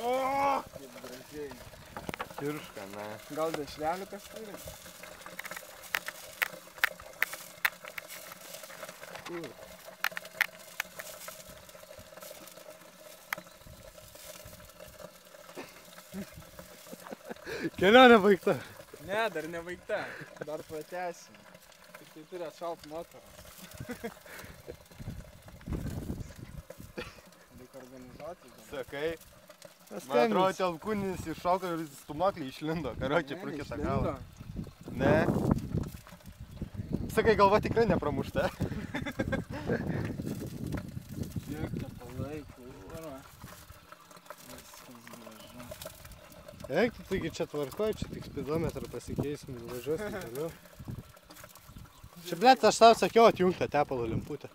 O, kaip gražiai. Kirška, ne. Gal dešrelių kažkaip? Kelionė baigta. Ne, dar nebaigta. Dar pratęsim. Tik tai turi atšalt motorą. Reikia organizuoti. Sakai. Man atrodo, telkūnis iššauko ir stumaklį išlindo. Karočią pro kitą galą. Ne. Sakai, galva tikrai nepramušta. Kiek to palaikų. Viskas gražu. Eik, tu taigi čia tvarkoj, čia tik spidometrą pasikeisim, važiuosim toliau. Čia, blėt, aš tau sakiau atjungtą tepalo lemputę.